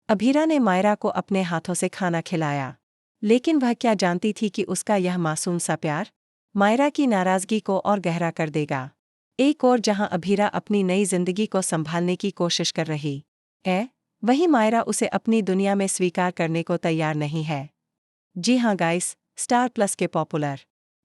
अभीरा ने मायरा को अपने हाथों से खाना खिलाया, लेकिन वह क्या जानती थी कि उसका यह मासूम सा प्यार मायरा की नाराजगी को और गहरा कर देगा। एक और जहां अभीरा अपनी नई जिंदगी को संभालने की कोशिश कर रही है, वहीं मायरा उसे अपनी दुनिया में स्वीकार करने को तैयार नहीं है। जी हाँ गाइस, स्टार प्लस के पॉपुलर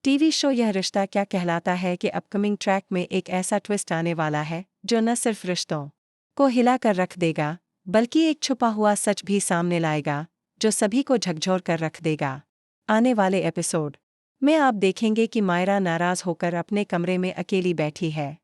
टीवी शो यह रिश्ता क्या कहलाता है कि अपकमिंग ट्रैक में एक ऐसा ट्विस्ट आने वाला है जो न सिर्फ रिश्तों को हिला कर रख देगा, बल्कि एक छुपा हुआ सच भी सामने लाएगा जो सभी को झकझोर कर रख देगा। आने वाले एपिसोड में आप देखेंगे कि मायरा नाराज होकर अपने कमरे में अकेली बैठी है।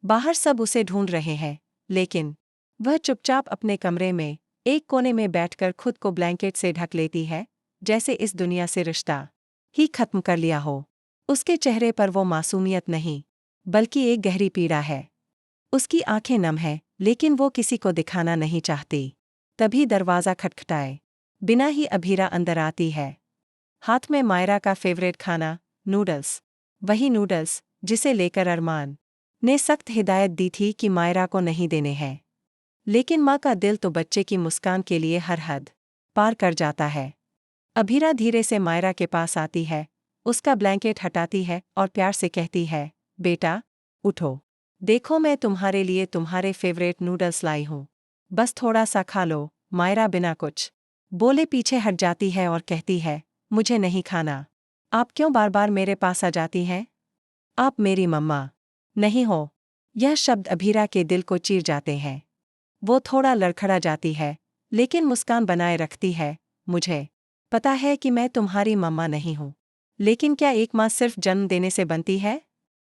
बाहर सब उसे ढूंढ रहे हैं, लेकिन वह चुपचाप अपने कमरे में एक कोने में बैठकर खुद को ब्लैंकेट से ढक लेती है, जैसे इस दुनिया से रिश्ता ही खत्म कर लिया हो। उसके चेहरे पर वो मासूमियत नहीं, बल्कि एक गहरी पीड़ा है। उसकी आंखें नम हैं, लेकिन वो किसी को दिखाना नहीं चाहती। तभी दरवाज़ा खटखटाए बिना ही अभीरा अंदर आती है, हाथ में मायरा का फेवरेट खाना नूडल्स। वही नूडल्स जिसे लेकर अरमान ने सख्त हिदायत दी थी कि मायरा को नहीं देने हैं। लेकिन माँ का दिल तो बच्चे की मुस्कान के लिए हर हद पार कर जाता है। अभीरा धीरे से मायरा के पास आती है, उसका ब्लैंकेट हटाती है और प्यार से कहती है, बेटा उठो, देखो मैं तुम्हारे लिए तुम्हारे फेवरेट नूडल्स लाई हूँ, बस थोड़ा सा खा लो। मायरा बिना कुछ बोले पीछे हट जाती है और कहती है, मुझे नहीं खाना। आप क्यों बार बार मेरे पास आ जाती हैं? आप मेरी मम्मा नहीं हो। यह शब्द अभीरा के दिल को चीर जाते हैं। वो थोड़ा लड़खड़ा जाती है, लेकिन मुस्कान बनाए रखती है। मुझे पता है कि मैं तुम्हारी मम्मा नहीं हूँ, लेकिन क्या एक माँ सिर्फ जन्म देने से बनती है?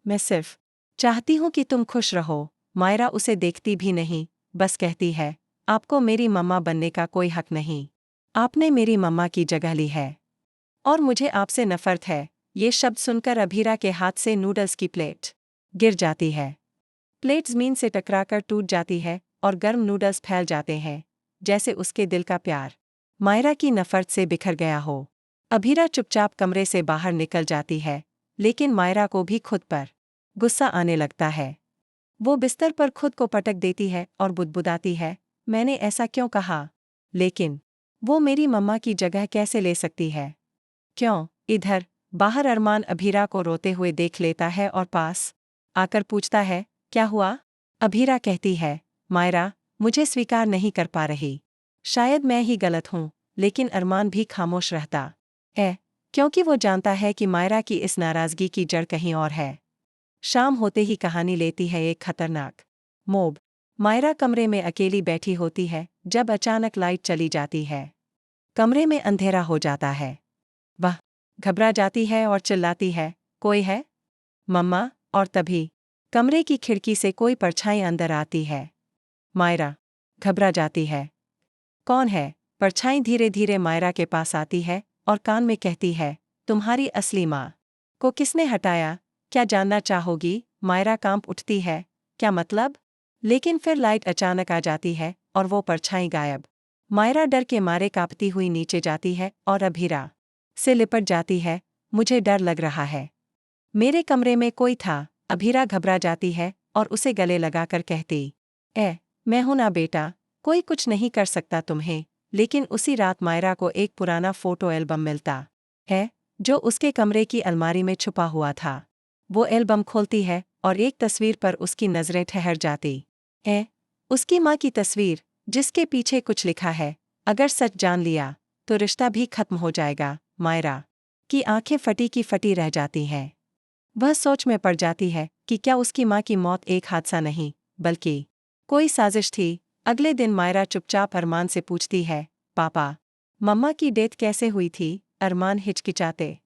मैं सिर्फ चाहती हूँ कि तुम खुश रहो। मायरा उसे देखती भी नहीं, बस कहती है, आपको मेरी मम्मा बनने का कोई हक नहीं। आपने मेरी मम्मा की जगह ली है और मुझे आपसे नफरत है। ये शब्द सुनकर अभीरा के हाथ से नूडल्स की प्लेट गिर जाती है। प्लेट ज़मीन से टकराकर टूट जाती है और गर्म नूडल्स फैल जाते हैं, जैसे उसके दिल का प्यार मायरा की नफरत से बिखर गया हो। अभीरा चुपचाप कमरे से बाहर निकल जाती है, लेकिन मायरा को भी खुद पर गुस्सा आने लगता है। वो बिस्तर पर खुद को पटक देती है और बुदबुदाती है, मैंने ऐसा क्यों कहा? लेकिन वो मेरी मम्मा की जगह कैसे ले सकती है? क्यों? इधर बाहर अरमान अभीरा को रोते हुए देख लेता है और पास आकर पूछता है, क्या हुआ? अभीरा कहती है, मायरा मुझे स्वीकार नहीं कर पा रही। शायद मैं ही गलत हूँ, लेकिन अरमान भी खामोश रहता है, क्योंकि वो जानता है कि मायरा की इस नाराज़गी की जड़ कहीं और है। शाम होते ही कहानी लेती है एक खतरनाक मोड़। मायरा कमरे में अकेली बैठी होती है जब अचानक लाइट चली जाती है। कमरे में अंधेरा हो जाता है। वह घबरा जाती है और चिल्लाती है, कोई है? मम्मा। और तभी कमरे की खिड़की से कोई परछाई अंदर आती है। मायरा घबरा जाती है। कौन है? परछाई धीरे धीरे मायरा के पास आती है और कान में कहती है, तुम्हारी असली माँ को किसने हटाया? क्या जानना चाहोगी? मायरा कांप उठती है, क्या मतलब? लेकिन फिर लाइट अचानक आ जाती है और वो परछाई गायब। मायरा डर के मारे कांपती हुई नीचे जाती है और अभीरा से लिपट जाती है, मुझे डर लग रहा है। मेरे कमरे में कोई था। अभीरा घबरा जाती है और उसे गले लगाकर कहती, मैं हूं ना बेटा, कोई कुछ नहीं कर सकता तुम्हें। लेकिन उसी रात मायरा को एक पुराना फोटो एल्बम मिलता है, जो उसके कमरे की अलमारी में छुपा हुआ था। वो एल्बम खोलती है और एक तस्वीर पर उसकी नज़रें ठहर जाती है। उसकी माँ की तस्वीर, जिसके पीछे कुछ लिखा है, अगर सच जान लिया तो रिश्ता भी खत्म हो जाएगा। मायरा की आंखें फटी की फटी रह जाती हैं। वह सोच में पड़ जाती है कि क्या उसकी माँ की मौत एक हादसा नहीं, बल्कि कोई साजिश थी। अगले दिन मायरा चुपचाप अरमान से पूछती है, पापा मम्मा की डेथ कैसे हुई थी? अरमान हिचकिचाते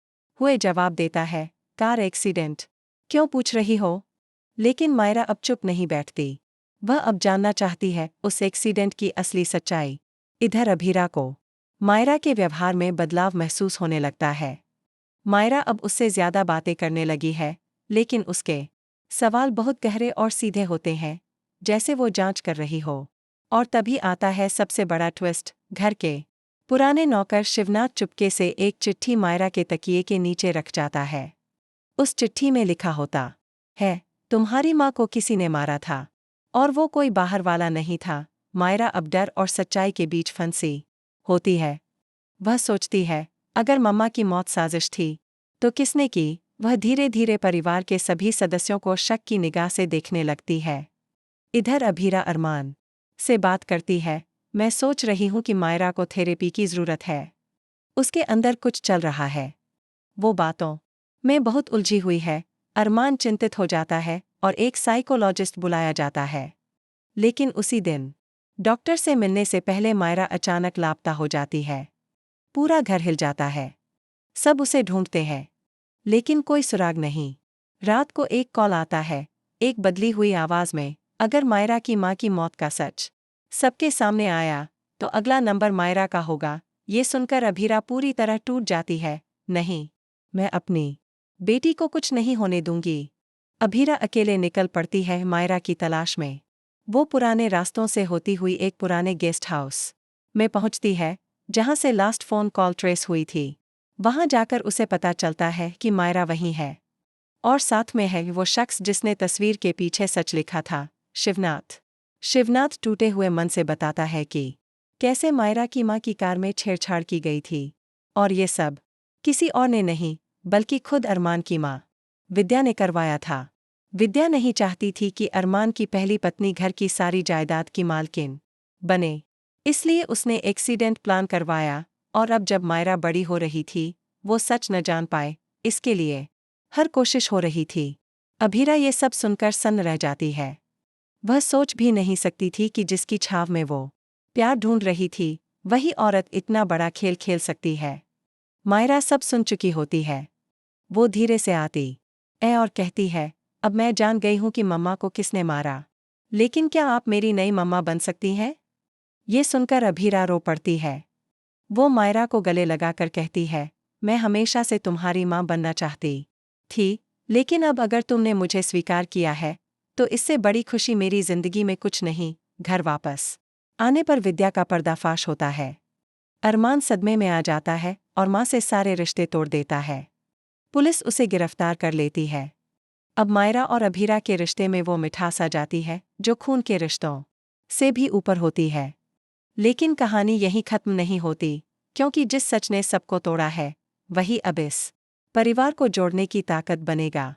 हुए जवाब देता है, कार एक्सीडेंट। क्यों पूछ रही हो? लेकिन मायरा अब चुप नहीं बैठती। वह अब जानना चाहती है उस एक्सीडेंट की असली सच्चाई। इधर अभीरा को मायरा के व्यवहार में बदलाव महसूस होने लगता है। मायरा अब उससे ज्यादा बातें करने लगी है, लेकिन उसके सवाल बहुत गहरे और सीधे होते हैं, जैसे वो जांच कर रही हो। और तभी आता है सबसे बड़ा ट्विस्ट। घर के पुराने नौकर शिवनाथ चुपके से एक चिट्ठी मायरा के तकिए के नीचे रख जाता है। उस चिट्ठी में लिखा होता है, तुम्हारी माँ को किसी ने मारा था और वो कोई बाहर वाला नहीं था। मायरा अब डर और सच्चाई के बीच फंसी होती है। वह सोचती है, अगर मम्मा की मौत साजिश थी, तो किसने की? वह धीरे धीरे परिवार के सभी सदस्यों को शक की निगाह से देखने लगती है। इधर अभीरा अरमान से बात करती है, मैं सोच रही हूँ कि मायरा को थेरेपी की ज़रूरत है। उसके अंदर कुछ चल रहा है। वो बातों में बहुत उलझी हुई है। अरमान चिंतित हो जाता है और एक साइकोलॉजिस्ट बुलाया जाता है। लेकिन उसी दिन डॉक्टर से मिलने से पहले मायरा अचानक लापता हो जाती है। पूरा घर हिल जाता है। सब उसे ढूंढते हैं, लेकिन कोई सुराग नहीं। रात को एक कॉल आता है, एक बदली हुई आवाज में, अगर मायरा की मां की मौत का सच सबके सामने आया, तो अगला नंबर मायरा का होगा। ये सुनकर अभीरा पूरी तरह टूट जाती है। नहीं, मैं अपनी बेटी को कुछ नहीं होने दूंगी। अभीरा अकेले निकल पड़ती है मायरा की तलाश में। वो पुराने रास्तों से होती हुई एक पुराने गेस्ट हाउस में पहुंचती है, जहां से लास्ट फोन कॉल ट्रेस हुई थी। वहां जाकर उसे पता चलता है कि मायरा वहीं है, और साथ में है वो शख्स जिसने तस्वीर के पीछे सच लिखा था, शिवनाथ। शिवनाथ टूटे हुए मन से बताता है कि कैसे मायरा की मां की कार में छेड़छाड़ की गई थी, और ये सब किसी और ने नहीं, बल्कि खुद अरमान की मां विद्या ने करवाया था। विद्या नहीं चाहती थी कि अरमान की पहली पत्नी घर की सारी जायदाद की मालकिन बने, इसलिए उसने एक्सीडेंट प्लान करवाया, और अब जब मायरा बड़ी हो रही थी, वो सच न जान पाए, इसके लिए हर कोशिश हो रही थी। अभीरा ये सब सुनकर सन्न रह जाती है। वह सोच भी नहीं सकती थी कि जिसकी छाव में वो प्यार ढूंढ रही थी, वही औरत इतना बड़ा खेल खेल सकती है। मायरा सब सुन चुकी होती है। वो धीरे से आती और कहती है, अब मैं जान गई हूं कि मम्मा को किसने मारा, लेकिन क्या आप मेरी नई मम्मा बन सकती हैं? ये सुनकर अभीरा रो पड़ती है। वो मायरा को गले लगाकर कहती है, मैं हमेशा से तुम्हारी मां बनना चाहती थी, लेकिन अब अगर तुमने मुझे स्वीकार किया है, तो इससे बड़ी खुशी मेरी जिंदगी में कुछ नहीं। घर वापस आने पर विद्या का पर्दाफाश होता है। अरमान सदमे में आ जाता है और मां से सारे रिश्ते तोड़ देता है। पुलिस उसे गिरफ्तार कर लेती है। अब मायरा और अभीरा के रिश्ते में वो मिठास आ जाती है, जो खून के रिश्तों से भी ऊपर होती है। लेकिन कहानी यहीं खत्म नहीं होती, क्योंकि जिस सच ने सबको तोड़ा है, वही अब इस परिवार को जोड़ने की ताकत बनेगा।